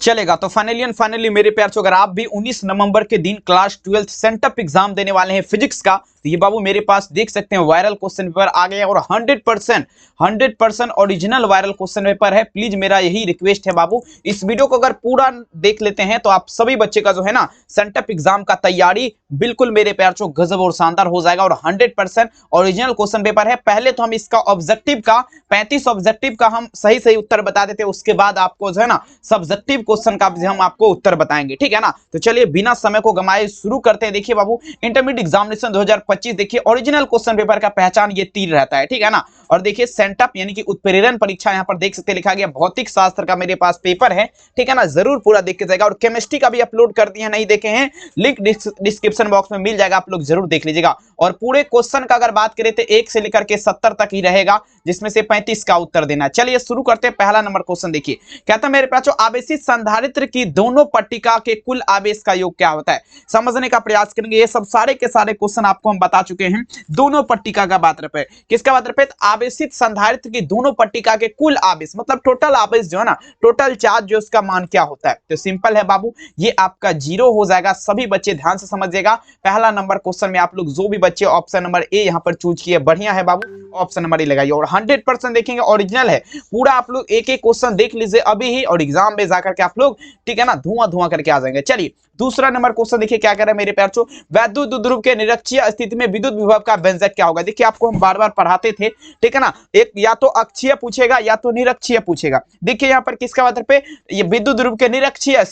चलेगा। तो फाइनली मेरे प्यार अगर आप भी 19 नवंबर के दिन क्लास 12 सेंटअप एग्जाम देने वाले हैं फिजिक्स का, तो ये बाबू मेरे पास देख सकते हैं वायरल क्वेश्चन पेपर आ गया और 100% ओरिजिनल वायरल क्वेश्चन पेपर है। प्लीज मेरा यही रिक्वेस्ट है बाबू, इस वीडियो को अगर पूरा देख लेते हैं तो आप सभी बच्चे का जो है ना सेंटअप एग्जाम का तैयारी बिल्कुल मेरे प्यार गजब और शानदार हो जाएगा। और 100% ओरिजिनल क्वेश्चन पेपर है। पहले तो हम इसका ऑब्जेक्टिव का 35 ऑब्जेक्टिव का हम सही उत्तर बता देते हैं, उसके बाद आपको जो है ना सब्जेक्टिव क्वेश्चन का हम आपको उत्तर बताएंगे, ठीक है ना। तो चलिए बिना समय को गमाए शुरू करते हैं। देखिए बाबू, इंटरमीडिएट एग्जामिनेशन 2025, देखिए ओरिजिनल क्वेश्चन पेपर का पहचान ये तीर रहता है, ठीक है ना। और देखिए सेंटअप यानी कि उत्प्रेरण परीक्षा, यहाँ पर देख सकते लिखा गया भौतिक शास्त्र का मेरे पास पेपर है, ठीक है ना। जरूर पूरा देख के जाएगा। और केमिस्ट्री का भी अपलोड कर दिया, नहीं देखे हैं लिंक डिस्क्रिप्शन बॉक्स में मिल जाएगा, आप लोग जरूर देख लीजिएगा। और पूरे क्वेश्चन का अगर बात करें तो 1 से लेकर के 70 तक ही रहेगा, जिसमें से 35 का उत्तर देना है। चलिए शुरू करते हैं। पहला नंबर क्वेश्चन देखिए, कहता है मेरे पास आवेशित संधारित्र की दोनों पट्टिका के कुल आवेश का योग क्या होता है। समझने का प्रयास करेंगे। ये सब सारे के सारे क्वेश्चन आपको हम बता चुके हैं। दोनों पट्टिका का बात रहे, किसका बात रहे, आवेशित संधारित्र की दोनों पट्टिका के कुल आवेश मतलब टोटल आवेश जो है ना, टोटल चार्ज जो उसका मान क्या होता है। तो सिंपल है बाबू, ये आपका 0 हो जाएगा। सभी बच्चे ध्यान से समझिएगा। पहला नंबर क्वेश्चन में आप लोग जो भी बच्चे ऑप्शन नंबर ए यहां पर चूज किए, बढ़िया है बाबू, ऑप्शन नंबर ए लगाइए। और 100% देखेंगे ओरिजिनल है पूरा। आप लोग एक एक क्वेश्चन देख लीजिए अभी ही, और एग्जाम में जाकर के आप लोग, ठीक है ना, धुआं करके आ जाएंगे। चलिए दूसरा नंबर क्वेश्चन देखिए क्या कह रहा है मेरे प्यार। वैद्युत ध्रुव के निरक्षीय स्थिति में विद्युत विभव का व्यंजक क्या होगा। देखिए आपको हम बार बार पढ़ाते थे, ठीक है ना, एक या तो अक्षीय पूछेगा या तो निरक्षीय पूछेगा। देखिए यहाँ पर किसका बात पे, ये विद्युत ध्रुव के निरक्षीय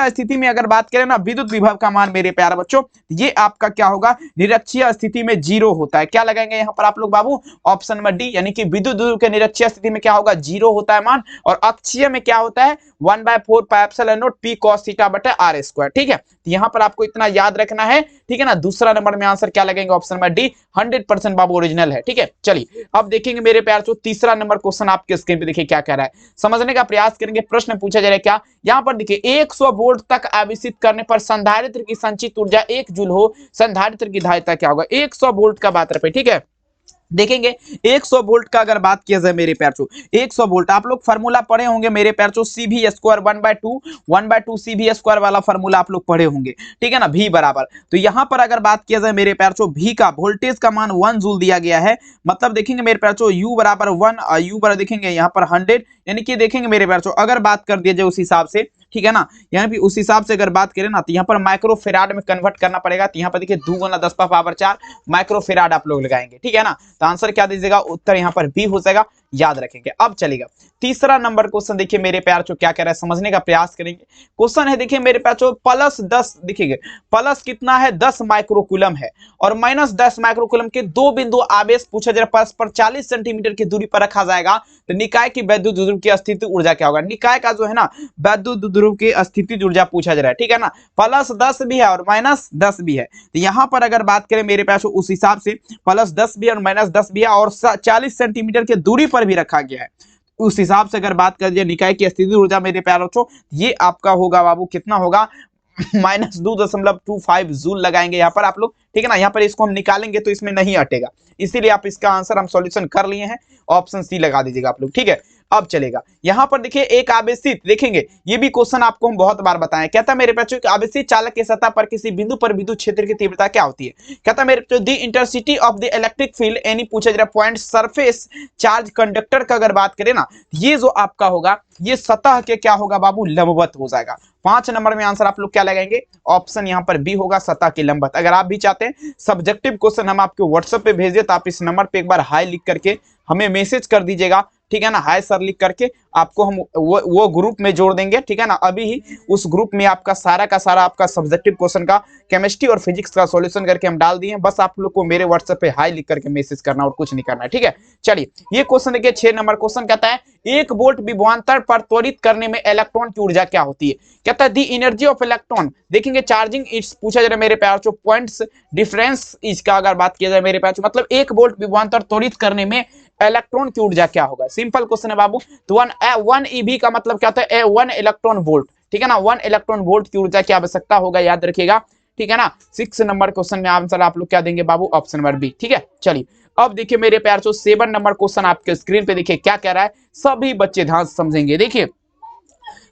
स्थिति में अगर बात करें ना विद्युत विभव का मान मेरे प्यारे बच्चों, ये आपका क्या होगा, निरक्षीय स्थिति में 0 होता है। क्या लगाएंगे यहाँ पर आप लोग बाबू, ऑप्शन नंबर डी, यानी कि विद्युत ध्रुव के निरक्षीय स्थिति में क्या होगा, 0 होता है मान। और अक्षीय में क्या होता है, 1/4 pi epsilon not p cos theta बटा r स्क्वायर, ठीक है। तो यहाँ पर आपको इतना याद रखना है, ठीक है ना। दूसरा नंबर में आंसर क्या लगेंगे, ऑप्शन नंबर डी, 100% बाबू ओरिजिनल है, ठीक है। चलिए अब देखेंगे मेरे प्यार तीसरा नंबर क्वेश्चन आपके स्क्रीन पे देखिए क्या कह रहा है, समझने का प्रयास करेंगे। प्रश्न पूछा जा रहा है क्या, यहाँ पर देखिए 100 वोल्ट तक आवेशित करने पर संधारित्र की संचित ऊर्जा 1 जूल हो, संधारित्र की धारिता क्या होगा। 100 वोल्ट का बात रहे, ठीक है। देखेंगे 100 वोल्ट का अगर बात किया जाए मेरे प्यार 100 वोल्ट आप लोग फार्मूला पढ़े होंगे मेरे प्यार CV स्क्वायर 1/2 CV स्क्वायर वाला फार्मूला आप लोग पढ़े होंगे, ठीक है ना, V बराबर। तो यहां पर अगर बात किया जाए मेरे प्यार V का वोल्टेज का मान 1 जूल दिया गया है। मतलब देखेंगे मेरे प्यार U बराबर 1, U बराबर देखेंगे यहाँ पर 100, यानी कि देखेंगे मेरे प्यार अगर बात कर दिया जाए उस हिसाब से, ठीक है ना, यहाँ पे उस हिसाब से अगर बात करें ना तो यहाँ पर माइक्रोफेराड में कन्वर्ट करना पड़ेगा। तो यहाँ पर देखिए 2 × 10⁴ माइक्रोफेराड आप लोग लगाएंगे, ठीक है ना। तो आंसर क्या दीजिएगा, उत्तर यहाँ पर बी हो जाएगा, याद रखेंगे। अब चलेगा तीसरा नंबर क्वेश्चन देखिए मेरे प्यार क्या कह रहा है, समझने का प्रयास करेंगे। क्वेश्चन है देखिए मेरे प्यार +10, देखिए प्लस कितना है 10 माइक्रोकूलम है, और -10 माइक्रोकूलम के 2 बिंदु आवेश पूछा जा रहा है, परस्पर 40 सेंटीमीटर की दूरी पर रखा जाएगा। तो निकाय की वैद्युत ध्रुव की स्थिति ऊर्जा क्या होगा। निकाय का जो है ना वैद्युत ध्रुव की स्थिति ऊर्जा पूछा जा रहा है, ठीक है ना। +10 भी है और -10 भी है। तो यहाँ पर अगर बात करें मेरे पास उस हिसाब से +10 भी और -10 भी है, और 40 सेंटीमीटर की दूरी पर भी रखा गया है। उस हिसाब से अगर बात कर दिया निकाय की स्थिति ऊर्जा मेरे प्यारे बच्चों, ये आपका होगा बाबू, कितना होगा, -2.25 जूल लगाएंगे यहाँ पर आप लोग, ठीक है ना। यहाँ पर इसको हम निकालेंगे तो इसमें नहीं हटेगा, इसीलिए आप इसका आंसर हम सॉल्यूशन कर लिए हैं, ऑप्शन सी लगा दीजिएगा आप लोग, ठीक है। अब चलेगा यहाँ पर देखिए एक आवेशित, देखेंगे ये भी क्वेश्चन आपको हम बहुत बार बताएं। कहता है मेरे बच्चों कि आवेशित चालक के सतह पर किसी बिंदु पर विद्युत क्षेत्र की तीव्रता क्या होती है। कहता है मेरे बच्चों the intensity of the electric field, यानी पूछा जा रहा पॉइंट सरफेस चार्ज कंडक्टर का अगर बात करें ना, ये जो आपका होगा ये सतह के क्या होगा बाबू, लंबवत हो जाएगा। 5 नंबर में आंसर आप लोग क्या लगाएंगे, ऑप्शन यहाँ पर बी होगा, सतह के लंबवत। अगर आप भी चाहते हैं सब्जेक्टिव क्वेश्चन हम आपको व्हाट्सएप पे भेज दे, तो आप इस नंबर पे एक बार हाई लिख करके हमें मैसेज कर दीजिएगा, ठीक है ना। हाय सर लिख करके आपको हम वो ग्रुप में जोड़ देंगे, ठीक है ना। अभी ही उस ग्रुप में आपका सारा का सारा आपका सब्जेक्टिव क्वेश्चन का केमिस्ट्री और फिजिक्स का सॉल्यूशन करके हम डाल दिए। बस आप लोग को मेरे व्हाट्सएप पे हाई लिख करके मैसेज करना और कुछ नहीं करना है, ठीक है। चलिए ये क्वेश्चन देखिए 6 नंबर क्वेश्चन कहता है 1 वोल्ट विभवांतर पर त्वरित करने में इलेक्ट्रॉन की ऊर्जा क्या होती है। कहता है द एनर्जी ऑफ इलेक्ट्रॉन, देखेंगे चार्जिंग इट्स पूछा जा रहा है मेरे प्यार पॉइंट्स डिफरेंस इसका अगर बात किया जाए मेरे प्यार मतलब 1 वोल्ट विभवांतर त्वरित करने में इलेक्ट्रॉन की ऊर्जा क्या होगा। सिंपल क्वेश्चन है बाबू। तो 1 EV का मतलब क्या होता है, 1 इलेक्ट्रॉन वोल्ट, ठीक है ना। 1 इलेक्ट्रॉन वोल्ट की ऊर्जा की आवश्यकता होगा, याद रखिएगा, ठीक है ना। 6 नंबर क्वेश्चन में आंसर आप लोग क्या देंगे बाबू, ऑप्शन नंबर बी, ठीक है। चलिए अब देखिए मेरे प्यार 7 नंबर क्वेश्चन आपके स्क्रीन पे देखिए क्या कह रहा है, सभी बच्चे ध्यान से समझेंगे। देखिए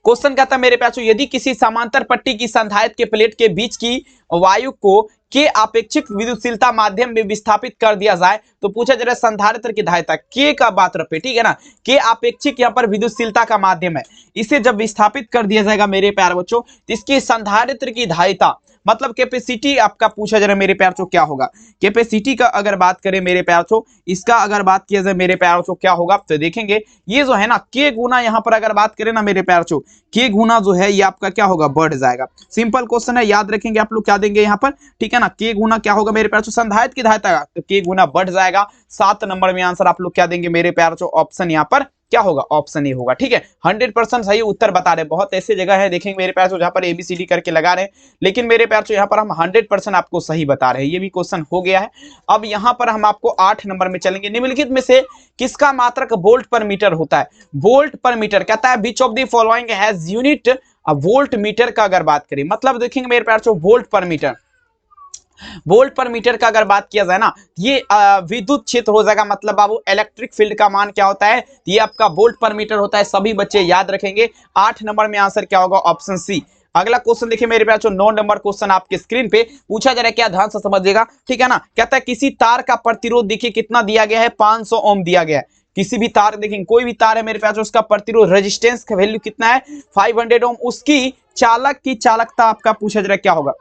क्वेश्चन कहता है मेरे प्यारे बच्चों, यदि किसी समांतर पट्टी की संधारित्र के प्लेट के बीच की वायु को के अपेक्षित विद्युतशीलता माध्यम में विस्थापित कर दिया जाए तो पूछा जा रहा है संधारित्र की धारिता के का बात रखे, ठीक है ना, के अपेक्षित यहाँ पर विद्युतशीलता का माध्यम है, इसे जब विस्थापित कर दिया जाएगा मेरे प्यारे बच्चों तो इसकी संधारित्र की धारिता मतलब कैपेसिटी आपका पूछा जा रहा है मेरे प्यारे बच्चों क्या होगा। कैपेसिटी का अगर बात करें मेरे प्यारे बच्चों, इसका अगर बात किया जाए मेरे प्यारे बच्चों क्या होगा तो देखेंगे ये जो है ना के गुना यहाँ पर अगर बात करें ना मेरे प्यारे बच्चों, के गुना जो है ये आपका क्या होगा बढ़ जाएगा। सिंपल क्वेश्चन है, याद रखेंगे आप लोग क्या देंगे यहाँ पर, ठीक है ना, के गुना क्या होगा मेरे प्यारे बच्चों संधारित्र की धारिता तो के गुना बढ़ जाएगा। 7 नंबर में आंसर आप लोग क्या देंगे मेरे प्यारे बच्चों, ऑप्शन यहाँ पर क्या होगा, ऑप्शन ए होगा, ठीक है। 100% सही उत्तर बता रहे। बहुत ऐसे जगह है देखेंगे मेरे प्यारे जहां पर एबीसीडी करके लगा रहे हैं, लेकिन मेरे प्यारे यहाँ पर हम 100% आपको सही बता रहे हैं। ये भी क्वेश्चन हो गया है। अब यहाँ पर हम आपको 8 नंबर में चलेंगे। निम्नलिखित में से किसका मात्रक वोल्ट पर मीटर होता है। वोल्ट पर मीटर कहता है which of the following has unit volt meter का अगर बात करें, मतलब देखेंगे मेरे प्यारे वोल्ट पर मीटर, वोल्ट पर मीटर का अगर बात किया जाए ना ये विद्युत क्षेत्र हो जाएगा, मतलब बाबू इलेक्ट्रिक फील्ड का मान क्या होता है, ये आपका वोल्ट पर मीटर होता है। सभी बच्चे याद रखेंगे। 8 नंबर में आंसर क्या होगा, ऑप्शन सी। अगला क्वेश्चन देखिए मेरे प्यारे 9 नंबर क्वेश्चन आपके स्क्रीन पे पूछा जा रहा है, क्या ध्यान से समझिएगा, ठीक है ना। कहता है किसी तार का प्रतिरोध देखिए कितना दिया गया है, 500 ओम दिया गया है। किसी भी तार देखेंगे, कोई भी तार है मेरे प्यारे उसका प्रतिरोध रेजिस्टेंस का वैल्यू कितना है, 500 ओम। उसकी चालक की चालकता आपका पूछा जा रहा है क्या होगा,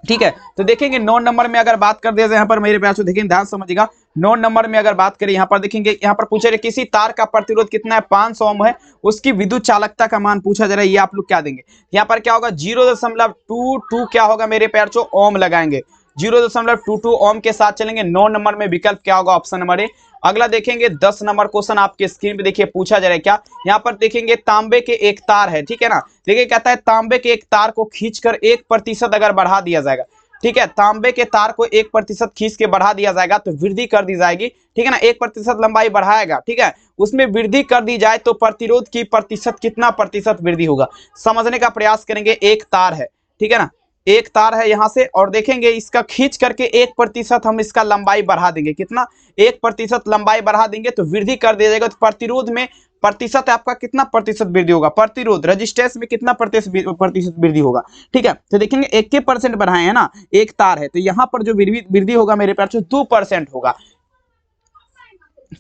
ठीक है। तो देखेंगे 9 नंबर में अगर बात कर दिया जाए यहाँ पर मेरे प्यारे देखेंगे ध्यान समझिएगा। 9 नंबर में अगर बात करें यहाँ पर देखेंगे, यहाँ पर पूछा रहे किसी तार का प्रतिरोध कितना है, 500 ओम है। उसकी विद्युत चालकता का मान पूछा जा रहा है, ये आप लोग क्या देंगे, यहाँ पर क्या होगा 0.22 क्या होगा मेरे प्यारे ओम लगाएंगे। 0.22 ओम के साथ चलेंगे। 9 नंबर में विकल्प क्या होगा, ऑप्शन नंबर ए। अगला देखेंगे 10 नंबर क्वेश्चन आपके स्क्रीन पे देखिए पूछा जा रहा है क्या, यहाँ पर देखेंगे तांबे के एक तार है, ठीक है ना। देखिए कहता है तांबे के एक तार को खींचकर 1% अगर बढ़ा दिया जाएगा, ठीक है, तांबे के तार को 1% खींच के बढ़ा दिया जाएगा तो वृद्धि कर दी जाएगी, ठीक है ना। 1% लंबाई बढ़ाएगा, ठीक है, उसमें वृद्धि कर दी जाए तो प्रतिरोध की प्रतिशत कितना प्रतिशत वृद्धि होगा, समझने का प्रयास करेंगे। एक तार है, ठीक है ना, एक तार है यहाँ से, और देखेंगे इसका खींच करके 1% हम इसका लंबाई बढ़ा देंगे, कितना 1% लंबाई बढ़ा देंगे तो वृद्धि कर दिया जाएगा। तो प्रतिरोध में प्रतिशत आपका कितना प्रतिशत वृद्धि होगा, प्रतिरोध रेजिस्टेंस में कितना प्रतिशत वृद्धि होगा, ठीक है। तो देखेंगे 1% बढ़ाए है ना, एक तार है तो यहाँ पर जो वृद्धि होगा मेरे प्यारे 2% होगा,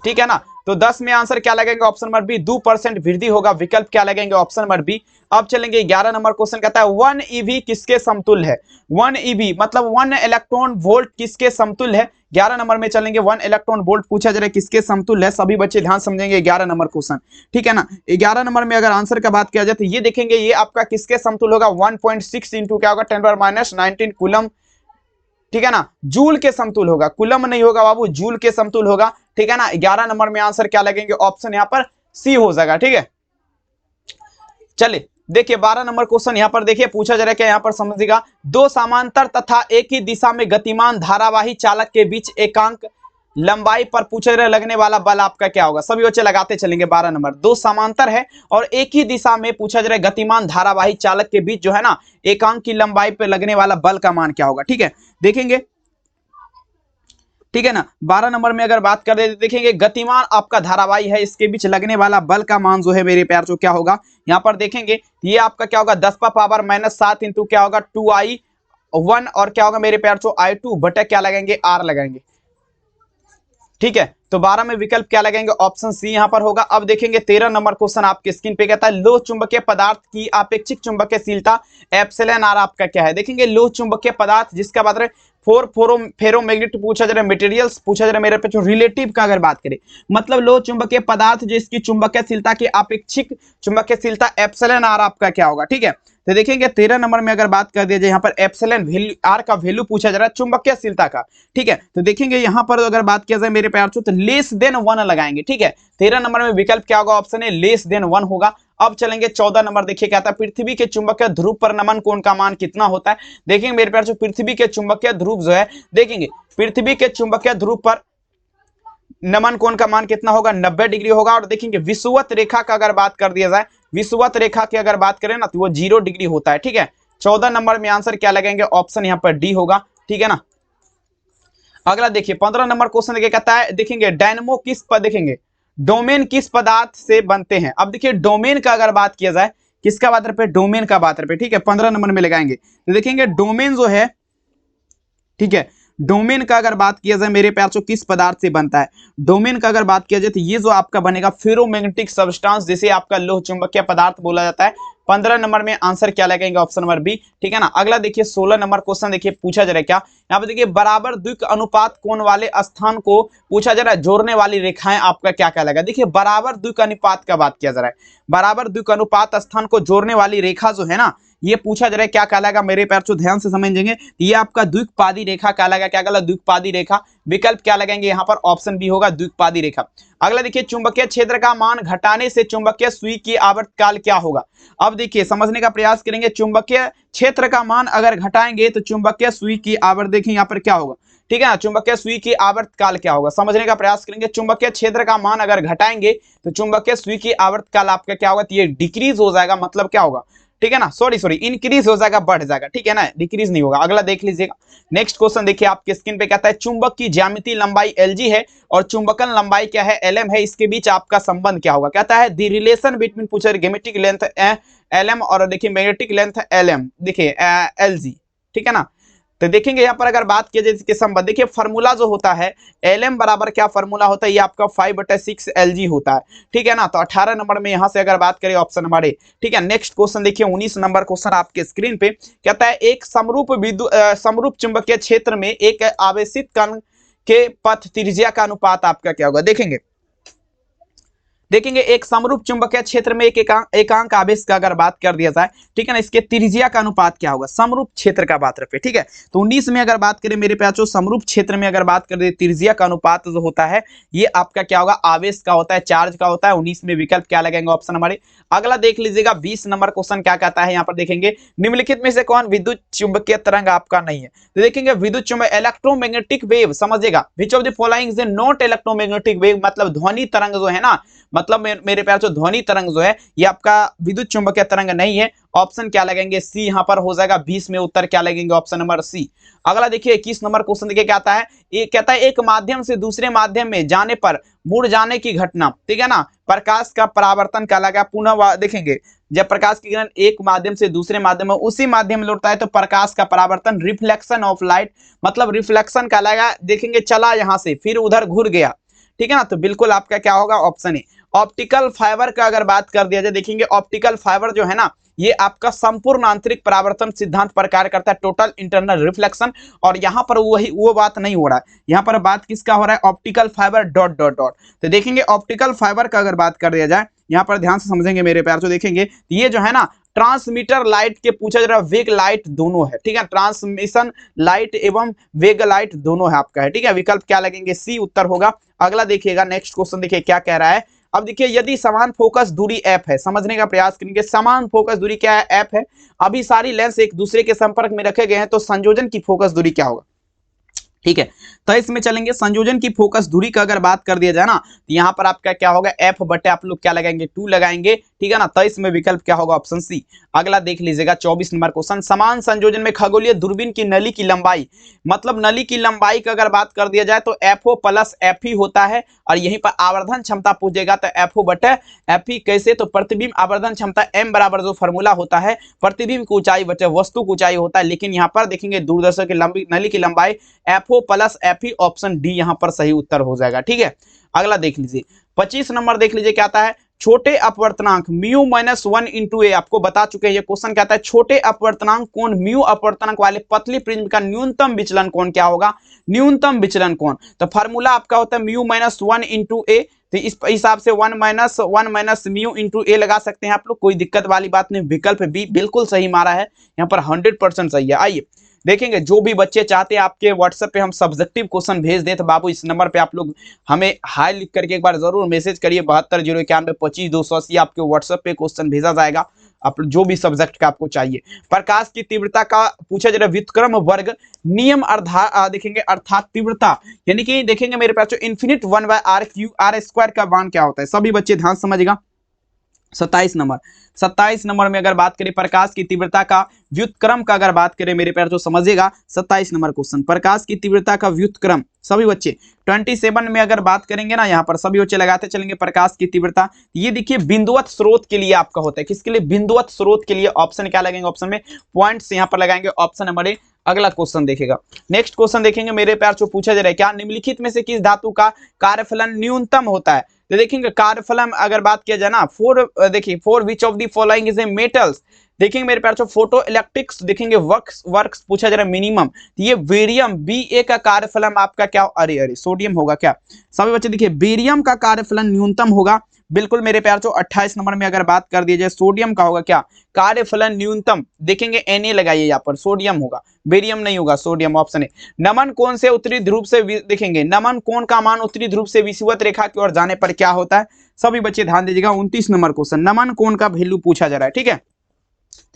ठीक है ना। तो 10 में आंसर क्या लगेंगे, ऑप्शन नंबर बी, 2% वृद्धि होगा। विकल्प क्या लगेंगे, ऑप्शन नंबर बी। अब चलेंगे 11 नंबर क्वेश्चन कहता है 1 ईवी किसके समतुल्य है। 1 ईवी मतलब 1 इलेक्ट्रॉन वोल्ट किसके समतुल्य है। 11 नंबर में चलेंगे, 1 इलेक्ट्रॉन वोल्ट पूछा जा रहा है किसके समतुल्य है। सभी बच्चे ध्यान समझेंगे 11 नंबर क्वेश्चन, ठीक है ना। 11 नंबर में अगर आंसर का बात किया जाए तो ये देखेंगे ये आपका किसके समतुल्य होगा, 1.6 इंटू क्या होगा 10⁻⁻19 कूलम, ठीक है ना, जूल के समतुल्य होगा, कुलम नहीं होगा बाबू, जूल के समतुल्य होगा, ठीक है ना। 11 नंबर में आंसर क्या लगेंगे, ऑप्शन यहाँ पर सी हो जाएगा, ठीक है। चलिए देखिए 12 नंबर क्वेश्चन यहाँ पर देखिए पूछा जा रहा है क्या, यहाँ पर समझिएगा, दो समांतर तथा एक ही दिशा में गतिमान धारावाही चालक के बीच एकांक लंबाई पर पूछे रहे लगने वाला बल आपका क्या होगा। सभी बच्चे लगाते चलेंगे। 12 नंबर, दो समांतर है और एक ही दिशा में पूछा जा रहा है गतिमान धारावाही चालक के बीच जो है ना एकांक की लंबाई पर लगने वाला बल का मान क्या होगा, ठीक है। देखेंगे, ठीक है ना। 12 नंबर में अगर बात कर दे देखेंगे गतिमान आपका धारावाही है, इसके बीच लगने वाला बल का मान जो है मेरे प्यार जो क्या होगा, यहाँ पर देखेंगे ये आपका क्या होगा 10⁻⁻7 इंटू क्या होगा 2i1 और क्या होगा मेरे प्यार जो i2 बटे क्या लगेंगे r लगेंगे, ठीक है। तो 12 में विकल्प क्या लगेंगे, ऑप्शन सी यहाँ पर होगा। अब देखेंगे 13 नंबर क्वेश्चन आपके स्क्रीन पे कहता है लोह चुंबकीय पदार्थ की अपेक्षिक चुंबकीयशीलता एप्सिलॉन आर आपका क्या है। देखेंगे लोह चुंबकीय पदार्थ जिसका बात है फेरोमैग्नेटिक पूछा जा रहा है, मटेरियल्स पूछा जा रहा है मेरे पे जो रिलेटिव का अगर बात करें मतलब लोह चुंबकीय पदार्थ जिसकी चुंबकीयशीलता की अपेक्षिक चुंबकीयशीलता एप्सिलॉन आर आपका क्या होगा, ठीक है। तो देखेंगे 13 नंबर में अगर बात कर दिया जाए यहाँ पर एप्सिलॉन वैल्यू आर का वैल्यू पूछा जा रहा है चुंबकीयशीलता का, ठीक है। तो देखेंगे यहाँ पर अगर बात किया जाए मेरे प्यार तो लेस देन 1 लगाएंगे, ठीक है। 13 नंबर में विकल्प क्या होगा, ऑप्शन है लेस देन 1 होगा। अब चलेंगे 14 नंबर, देखिए क्या था पृथ्वी के चुंबकीय ध्रुव पर नमन कोण का मान कितना होता है। देखेंगे मेरे प्यार पृथ्वी के चुंबकीय ध्रुव जो है, देखेंगे पृथ्वी के चुंबकीय ध्रुव पर नमन कोण का मान कितना होगा 90 डिग्री होगा। और देखेंगे विषुवत रेखा का अगर बात कर दिया जाए, विषुवत रेखा की अगर बात करें ना तो वो 0 डिग्री होता है, ठीक है। 14 नंबर में आंसर क्या लगेंगे, ऑप्शन यहाँ पर डी होगा, ठीक है ना। अगला देखिए 15 नंबर क्वेश्चन देखिए कहता है देखेंगे डायनमो किस पर, देखेंगे डोमेन किस पदार्थ से बनते हैं? अब देखिए डोमेन का अगर बात किया जाए, किसका बात रहे, डोमेन का बात रहे, ठीक है, 15 नंबर में लगाएंगे तो देखेंगे डोमेन जो है, ठीक है, डोमेन का अगर बात किया जाए मेरे प्यार, किस पदार्थ से बनता है, डोमेन का अगर बात किया जाए तो ये जो आपका बनेगा फेरोमैग्नेटिक सब्सटेंस, जिसे आपका लोह चुंबकीय पदार्थ बोला जाता है। 15 नंबर में आंसर क्या लगेगा, ऑप्शन नंबर बी, ठीक है ना। अगला देखिए 16 नंबर क्वेश्चन देखिए पूछा जा रहा है क्या, यहाँ पे देखिए बराबर द्विक अनुपात कोण वाले स्थान को पूछा जा रहा है, जोड़ने वाली रेखाएं आपका क्या कहलाएगा। देखिए बराबर द्विक अनुपात का बात किया जा रहा है, बराबर द्विक अनुपात स्थान को जोड़ने वाली रेखा जो है ना, ये पूछा जा रहा है क्या कहलाएगा मेरे प्यार, ध्यान से समझेंगे, ये आपका द्विपादी रेखा कहलाएगा, क्या कहलाएगा, द्विपादी रेखा। विकल्प क्या लगेंगे यहाँ पर, ऑप्शन बी होगा द्विपादी रेखा। अगला देखिए चुंबकीय क्षेत्र का मान घटाने से चुंबकीय सुई की आवर्तकाल क्या होगा। अब देखिए समझने का प्रयास करेंगे, चुंबकीय क्षेत्र का मान अगर घटाएंगे तो चुंबकीय सुई की आवर्त, देखिए यहाँ पर क्या होगा, ठीक है ना, चुंबकीय सुई की आवर्तकाल क्या होगा, समझने का प्रयास करेंगे। चुंबकीय क्षेत्र का मान अगर घटाएंगे तो चुंबकीय सुई की आवर्तकाल आपका क्या होगा, तो ये डिक्रीज हो जाएगा, मतलब क्या होगा, ठीक है ना, सॉरी इंक्रीज हो जाएगा, बढ़ जाएगा, ठीक है ना, डिक्रीज नहीं होगा। अगला देख लीजिएगा, नेक्स्ट क्वेश्चन देखिए आपके स्क्रीन पे, कहता है चुंबक की ज्यामितीय लंबाई Lg है और चुंबकन लंबाई क्या है, Lm है, इसके बीच आपका संबंध क्या होगा। कहता है द रिलेशन बिटवीन, पूछा गेमेटिक लेंथ Lm और देखिए मैग्नेटिक लेंथ Lm, देखिए Lg, ठीक है ना। तो देखेंगे यहाँ पर अगर बात किया जाए इसके संबंध, देखिए फार्मूला जो होता है Lm बराबर क्या फार्मूला होता है, ये आपका 5/6 Lg होता है, ठीक है ना। तो 18 नंबर में यहाँ से अगर बात करें ऑप्शन नंबर ए, ठीक है। नेक्स्ट क्वेश्चन देखिए 19 नंबर क्वेश्चन आपके स्क्रीन पे, कहता है एक समरूप चुंबकीय क्षेत्र में एक आवेशित कण के पथ त्रिज्या का अनुपात आपका क्या होगा। देखेंगे एक समरूप चुंबकीय क्षेत्र में एक एकांक आवेश का अगर बात कर दिया जाए, ठीक है ना, इसके त्रिज्या का अनुपात क्या होगा, समरूप क्षेत्र का बात रखे, ठीक है। तो 19 में अगर बात करें मेरे प्यारो, समरूप क्षेत्र में अगर बात करें त्रिज्या का अनुपात जो होता है ये आपका क्या होगा, आवेश का होता है, चार्ज का होता है। 19 में विकल्प क्या लगेगा, ऑप्शन हमारे। अगला देख लीजिएगा 20 नंबर क्वेश्चन क्या कहता है, यहाँ पर देखेंगे निम्नलिखित में से कौन विद्युत चुंबकीय तरंग आपका नहीं है। तो देखेंगे विद्युत चुंबक इलेक्ट्रोमैग्नेटिक वेव, समझिएगा which of the following is not electromagnetic wave, मतलब ध्वनि तरंग जो है ना, मतलब मेरे प्यार ध्वनि तरंग जो है ये आपका विद्युत चुंबकीय तरंग नहीं है। ऑप्शन क्या लगेंगे, सी यहाँ पर हो जाएगा। 20 में उत्तर क्या लगेंगे, ऑप्शन नंबर सी। अगला देखिए 21 नंबर क्वेश्चन देखिए क्या आता है, ये कहता है एक माध्यम से दूसरे माध्यम में जाने पर मुड़ जाने की घटना, ठीक है ना, प्रकाश का परावर्तन कहलाएगा। पुनः देखेंगे जब प्रकाश की किरण एक माध्यम से दूसरे माध्यम में उसी माध्यम में लौटता है तो प्रकाश का परावर्तन, रिफ्लेक्शन ऑफ लाइट, मतलब रिफ्लेक्शन कहलाएगा। देखेंगे चला यहां से फिर उधर घूर गया, ठीक है ना, तो बिल्कुल आपका क्या होगा, ऑप्शन ए। ऑप्टिकल फाइबर का अगर बात कर दिया जाए, देखेंगे ऑप्टिकल फाइबर जो है ना ये आपका संपूर्ण आंतरिक परावर्तन सिद्धांत पर कार्य करता है, टोटल इंटरनल रिफ्लेक्शन। और यहाँ पर वो बात नहीं हो रहा है, यहाँ पर बात किसका हो रहा है, optical fibre dot dot dot. तो देखेंगे ऑप्टिकल फाइबर का अगर बात कर दिया जाए, यहाँ पर ध्यान से समझेंगे मेरे प्यार, तो देखेंगे ये जो है ना ट्रांसमीटर लाइट के पूछा जा रहा है, वेग लाइट दोनों है, ठीक है, ट्रांसमिशन लाइट एवं वेग लाइट दोनों है आपका है, ठीक है। विकल्प क्या लगेंगे, सी उत्तर होगा। अगला देखिएगा नेक्स्ट क्वेश्चन देखिए क्या कह रहा है। अब देखिए यदि समान फोकस दूरी एफ है, समझने का प्रयास करेंगे, समान फोकस दूरी क्या है, एफ है। अभी सारी लेंस एक दूसरे के संपर्क में रखे गए हैं तो संयोजन की फोकस दूरी क्या होगा, ठीक है। तो इसमें चलेंगे संयोजन की फोकस दूरी का अगर बात कर दिया जाए ना तो यहाँ पर आपका क्या होगा, एफ बटे आप लोग क्या लगाएंगे, 2 लगाएंगे, ठीक है ना। तो इसमें विकल्प क्या होगा, ऑप्शन सी। अगला देख लीजिएगा 24 नंबर क्वेश्चन, समान संयोजन में खगोलीय दूरबीन की नली की लंबाई, मतलब नली की लंबाई का अगर बात कर दिया जाए तो एफओ प्लस एफ ही होता है। और यहीं पर आवर्धन क्षमता पूछेगा तो एफओ बटे एफ ही, कैसे, तो प्रतिबिंब आवर्धन क्षमता एम बराबर जो फॉर्मूला होता है प्रतिबिंब की ऊंचाई बटे वस्तु की ऊंचाई होता है। लेकिन यहाँ पर देखेंगे दूरदर्शक की नली की लंबाई एफओ प्लस एफ ही, ऑप्शन डी यहाँ पर सही उत्तर हो जाएगा, ठीक है। अगला देख लीजिए 25 नंबर देख लीजिए क्या आता है, छोटे अपवर्तनांक म्यू माइनस 1 इंटू ए, आपको बता चुके हैं ये क्वेश्चन कहता है छोटे अपवर्तनांक कोण म्यू अपवर्तनांक वाले पतली प्रिज्म का न्यूनतम विचलन कोण क्या होगा, न्यूनतम विचलन कोण। तो फार्मूला आपका होता है म्यू माइनस 1 इंटू ए, तो इस हिसाब से 1 माइनस म्यू इंटू ए लगा सकते हैं आप लोग, कोई दिक्कत वाली बात नहीं। विकल्प बी बिल्कुल सही मारा है, यहाँ पर 100% सही है। आइए देखेंगे जो भी बच्चे चाहते हैं आपके व्हाट्सएप पे हम सब्जेक्टिव क्वेश्चन भेज दें तो बाबू इस नंबर पे आप लोग हमें हाई लिख करके एक बार जरूर मैसेज करिए, 72019125 आपके व्हाट्सएप पे क्वेश्चन भेजा जाएगा, आप जो भी सब्जेक्ट का आपको चाहिए। प्रकाश की तीव्रता का पूछा जा रहा है व्युत्क्रम वर्ग नियम देखेंगे अर्थात तीव्रता, यानी कि देखेंगे मेरे पास इन्फिनिट 1/r² r² का मान क्या होता है। सभी बच्चे ध्यान समझेगा, 27 नंबर में अगर बात करें प्रकाश की तीव्रता का व्युत्क्रम का अगर बात करें मेरे प्यार तो समझिएगा 27 नंबर क्वेश्चन प्रकाश की तीव्रता का व्युत्क्रम सभी बच्चे 27 में अगर बात करेंगे ना यहाँ पर सभी बच्चे लगाते चलेंगे प्रकाश की तीव्रता। ये देखिए बिंदुवत स्रोत के लिए आपका होता है, किसके लिए? बिंदुवत स्रोत के लिए। ऑप्शन क्या लगेंगे? ऑप्शन में पॉइंट्स यहाँ पर लगाएंगे। Option number A. अगला क्वेश्चन देखेगा, नेक्स्ट क्वेश्चन देखेंगे मेरे प्यार जो पूछा जा रहा है, क्या निम्नलिखित में से किस धातु का कार्यफलन न्यूनतम होता है? तो देखेंगे कार्यफलन अगर बात किया जाए ना देखिए for which of the following is a metals, देखेंगे मेरे प्यार फोटो इलेक्ट्रिक्स देखेंगे वर्क्स पूछा जा रहा है मिनिमम, तो ये बेरियम Ba का कार्यफलन आपका क्या? अरे सोडियम होगा क्या? सभी बच्चे देखिए बेरियम का कार्यफलन न्यूनतम होगा बिल्कुल मेरे प्यार 28 नंबर में अगर बात कर दी जाए सोडियम का होगा क्या कार्यफलन न्यूनतम? देखेंगे Na लगाइए यहाँ पर, सोडियम होगा, बेरियम नहीं होगा, सोडियम ऑप्शन है। नमन कोण से उत्तरी ध्रुव से देखेंगे नमन कोण का मान उत्तरी ध्रुव से विषुवत रेखा की ओर जाने पर क्या होता है? सभी बच्चे ध्यान दीजिएगा 29 नंबर क्वेश्चन नमन कोण का वैल्यू पूछा जा रहा है। ठीक है,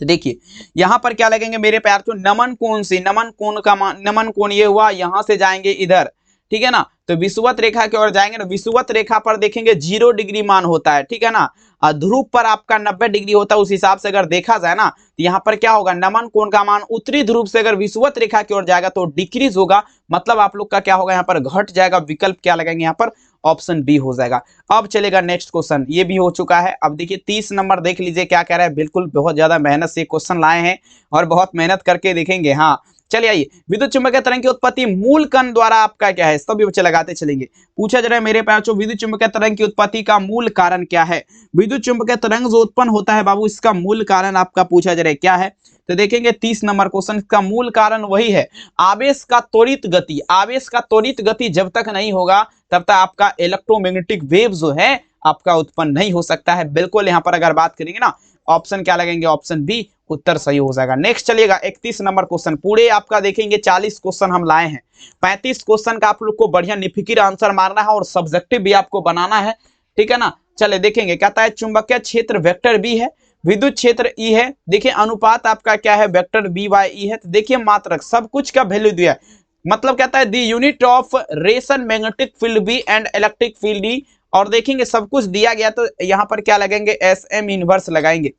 तो देखिए यहां पर क्या लगेंगे मेरे प्यार तो नमन कोण से, नमन कोण का मान, नमन कोण ये हुआ, यहां से जाएंगे इधर, ठीक है ना, तो विषुवत रेखा की ओर जाएंगे ना, विषुवत रेखा पर देखेंगे 0 डिग्री मान होता है, ठीक है ना, ध्रुव पर आपका 90 डिग्री होता है। उस हिसाब से अगर देखा जाए ना तो यहाँ पर क्या होगा, नमन कोण का मान उत्तरी ध्रुव से अगर विषुवत रेखा की ओर जाएगा तो डिक्रीज होगा, मतलब आप लोग का क्या होगा यहाँ पर घट जाएगा। विकल्प क्या लगाएंगे यहाँ पर? ऑप्शन बी हो जाएगा। अब चलेगा नेक्स्ट क्वेश्चन, ये भी हो चुका है। अब देखिए 30 नंबर देख लीजिए क्या कह रहा है, बिल्कुल बहुत ज्यादा मेहनत से क्वेश्चन लाए हैं और बहुत मेहनत करके देखेंगे। हाँ चलिए आइए, विद्युत चुम्बकीय तरंग की उत्पत्ति मूल कण द्वारा आपका क्या है? सभी बच्चे लगाते चलेंगे। पूछा जा रहा है मेरे पास विद्युत चुम्बकीय तरंग की उत्पत्ति का मूल कारण क्या है? विद्युत चुम्बकीय तरंग जो उत्पन्न होता है बाबू, इसका मूल कारण आपका पूछा जा रहा है क्या है? तो देखेंगे 30 नंबर क्वेश्चन, इसका मूल कारण वही है आवेश का त्वरित गति। आवेश का त्वरित गति जब तक नहीं होगा तब तक आपका इलेक्ट्रोमैग्नेटिक वेव जो है आपका उत्पन्न नहीं हो सकता है। बिल्कुल यहाँ पर अगर बात करेंगे ना, ऑप्शन क्या लगेंगे? ऑप्शन बी उत्तर सही हो जाएगा। नेक्स्ट चलिएगा 31 नंबर क्वेश्चन, पूरे आपका देखेंगे 40 क्वेश्चन हम लाए हैं। 35 क्वेश्चन का आप लोग को बढ़िया निफिकिर आंसर मारना है और सब्जेक्टिव भी आपको बनाना है, ठीक है ना। चले देखेंगे, कहता है चुंबकीय क्षेत्र वेक्टर बी है, विद्युत क्षेत्र ई है, देखिए अनुपात आपका क्या है? वेक्टर बी बाई ई है। तो देखिए मात्रक सब कुछ का वैल्यू दिया है, मतलब कहता है the unit of ration magnetic field B and electric field D, और देखेंगे सब कुछ दिया गया। तो यहाँ पर क्या लगेंगे? एस एम इनवर्स लगाएंगे,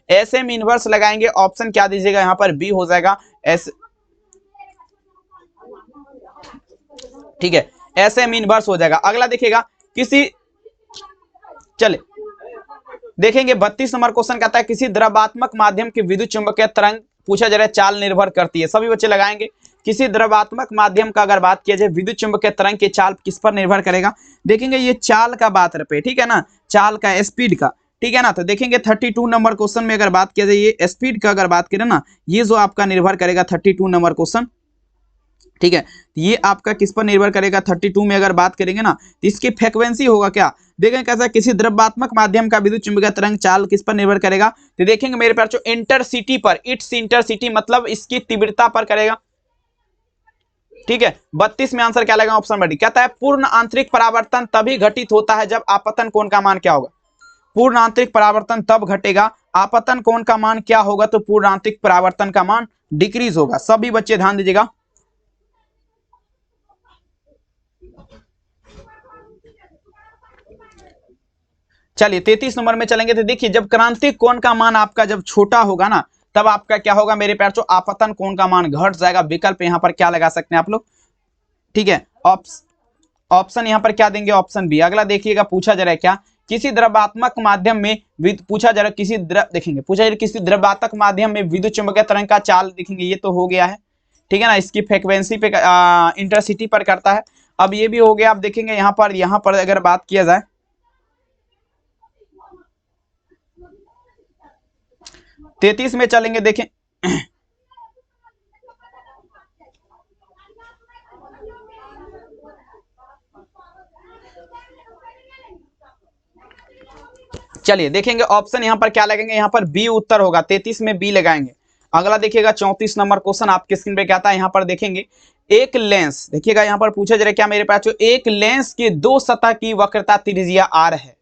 एस एम इनवर्स लगाएंगे। ऑप्शन क्या दीजिएगा यहाँ पर? बी हो जाएगा एस, ठीक है, एस एम इनवर्स हो जाएगा। अगला देखिएगा किसी, चले देखेंगे 32 नंबर क्वेश्चन कहता है किसी द्रवात्मक माध्यम की विद्युत चुंबकीय तरंग पूछा जा रहा है चाल निर्भर करती है। सभी बच्चे लगाएंगे, किसी द्रवात्मक माध्यम का अगर बात किया जाए विद्युत चुंबकीय तरंग की चाल किस पर निर्भर करेगा? देखेंगे ये चाल का बात पे, ठीक है ना, चाल का, स्पीड का, ठीक है ना। तो देखेंगे 32 नंबर क्वेश्चन में अगर बात किया जाए ये स्पीड का अगर बात करें ना, ये जो आपका निर्भर करेगा 32 नंबर क्वेश्चन, ठीक है, ये आपका किस पर निर्भर करेगा? 32 में अगर बात करेंगे ना तो इसकी फ्रीक्वेंसी होगा क्या? देखेंगे कैसा, किसी द्रव्यात्मक माध्यम का विद्युत चुंबकीय तरंग चाल किस पर निर्भर करेगा? तो देखेंगे मेरे पास इंटरसिटी पर, इट्स इंटरसिटी मतलब इसकी तीव्रता पर करेगा, ठीक है। 32 में आंसर क्या लगेगा? Option B. कहता है पूर्ण आंतरिक परावर्तन तभी घटित होता है जब आपतन कोण का मान क्या होगा? पूर्ण आंतरिक परावर्तन तब घटेगा, आपतन कोण का मान क्या होगा? तो पूर्ण आंतरिक परावर्तन का मान डिक्रीज होगा। सभी बच्चे ध्यान दीजिएगा। चलिए 33 नंबर में चलेंगे, तो देखिए जब क्रांतिक कोण का मान आपका जब छोटा होगा ना तब आपका क्या होगा मेरे प्यार? जो आपतन कोण का मान घट जाएगा। विकल्प यहाँ पर क्या लगा सकते हैं आप लोग, ठीक है, ऑप्शन यहाँ पर क्या देंगे? Option B. अगला देखिएगा पूछा जा रहा है क्या, किसी द्रव्यात्मक माध्यम में पूछा जा रहा है किसी देखेंगे पूछा जा रहा है किसी द्रव्यात्मक माध्यम में विद्युत चुंबकीय तरंग का चाल, देखेंगे ये तो हो गया है, ठीक है ना, इसकी फ्रीक्वेंसी पे इंटरसिटी पर करता है। अब ये भी हो गया। आप देखेंगे यहाँ पर अगर बात किया जाए 33 में चलेंगे, देखें चलिए देखेंगे ऑप्शन यहाँ पर क्या लगेंगे? यहाँ पर बी उत्तर होगा, 33 में बी लगाएंगे। अगला देखिएगा 34 नंबर क्वेश्चन आपके स्क्रीन पे क्या आता है, यहाँ पर देखेंगे एक लेंस, देखिएगा यहाँ पर पूछा जा रहा है क्या मेरे पास? जो एक लेंस की दो सतह की वक्रता त्रिज्या आर है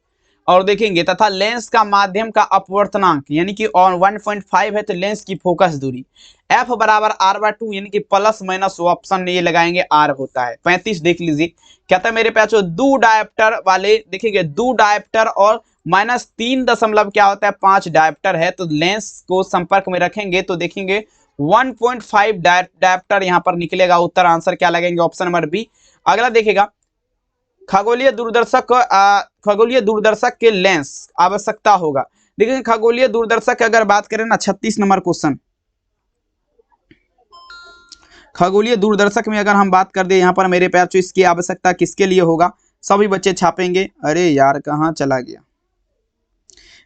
और देखेंगे तथा लेंस का माध्यम का अपवर्तनांक यानी कि 1.5 है तो लेंस की फोकस दूरी f बराबर r/2 यानी कि प्लस माइनस ऑप्शन ये लगाएंगे r होता है 35। देख लीजिए कहता है मेरे पास दो डायप्टर वाले देखेंगे दो डायप्टर और -3 दशमलव क्या होता है 5 डायप्टर है तो लेंस को संपर्क में रखेंगे तो देखेंगे 1.5 डायप्टर यहां पर निकलेगा। उत्तर आंसर क्या लगेंगे ऑप्शन नंबर बी। अगला देखिएगा खगोलीय दूरदर्शक के लेंस आवश्यकता होगा। देखिए खगोलीय दूरदर्शक की अगर बात करें ना 36 नंबर क्वेश्चन खगोलीय दूरदर्शक में अगर हम बात कर दे यहाँ पर मेरे प्यार तो इसकी आवश्यकता किसके लिए होगा सभी बच्चे छापेंगे। अरे यार कहाँ चला गया।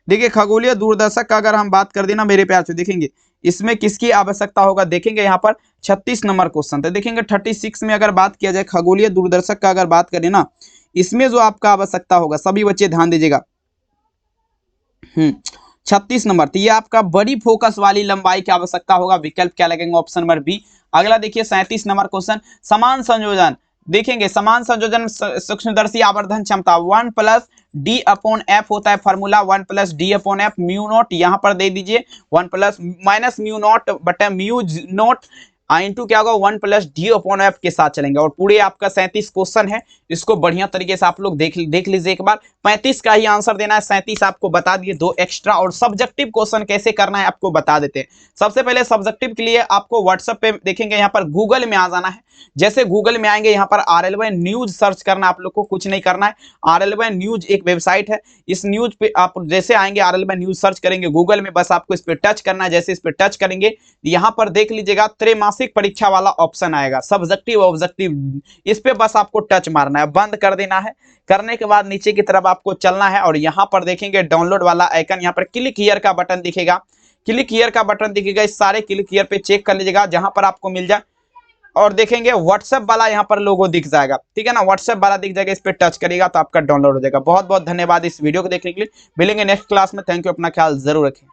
देखिए खगोलीय दूरदर्शक का अगर हम बात कर देना मेरे प्यार से देखेंगे इसमें किसकी आवश्यकता होगा। देखेंगे यहाँ पर 36 नंबर क्वेश्चन तो देखेंगे 36 में अगर बात किया जाए खगोलीय दूरदर्शक का अगर बात करें ना इसमें जो आपका आवश्यकता होगा सभी बच्चे ध्यान दीजिएगा 36 नंबर तो ये आपका बड़ी फोकस वाली लंबाई की आवश्यकता होगा। विकल्प क्या लगेंगे ऑप्शन नंबर बी। अगला देखिए 37 नंबर क्वेश्चन समान संयोजन देखेंगे समान संयोजन सूक्ष्मदर्शी आवर्धन क्षमता 1+d/f होता है फॉर्मूला 1+d/f म्यू नॉट यहाँ पर दे दीजिए 1+ म्यू नॉट बटे म्यू नॉट इंटू क्या होगा 1+d/f के साथ चलेंगे। और पूरे आपका 37 क्वेश्चन है इसको बढ़िया तरीके से आप लोग देख लीजिए एक बार 35 का ही आंसर देना है 37 आपको बता दिए 2 एक्स्ट्रा। और सब्जेक्टिव क्वेश्चन कैसे करना है आपको बता देते हैं। सबसे पहले सब्जेक्टिव के लिए आपको व्हाट्सएप पे देखेंगे यहाँ पर गूगल में आ जाना है। जैसे गूगल में आएंगे यहाँ पर RL न्यूज सर्च करना आप लोग को कुछ नहीं करना है। RL न्यूज एक वेबसाइट है इस न्यूज पे आप जैसे आएंगे RL न्यूज सर्च करेंगे गूगल में बस आपको इस पे टच करना है। जैसे इस पे टच करेंगे यहाँ पर देख लीजिएगा त्रैमासिक परीक्षा वाला ऑप्शन आएगा सब्जेक्टिव ऑब्जेक्टिव इस पे बस आपको टच मारना है बंद कर देना है। करने के बाद नीचे की तरफ आपको चलना है और यहाँ पर देखेंगे डाउनलोड वाला आइकन यहाँ पर क्लिक हियर का बटन दिखेगा क्लिक हियर का बटन दिखेगा इस सारे क्लिक हियर पे चेक कर लीजिएगा जहां पर आपको मिल जाए। और देखेंगे व्हाट्सएप वाला यहाँ पर लोगो दिख जाएगा ठीक है ना व्हाट्सएप वाला दिख जाएगा इस पे टच करेगा तो आपका डाउनलोड हो जाएगा। बहुत बहुत धन्यवाद इस वीडियो को देखने के लिए। मिलेंगे नेक्स्ट क्लास में। थैंक यू अपना ख्याल जरूर रखें।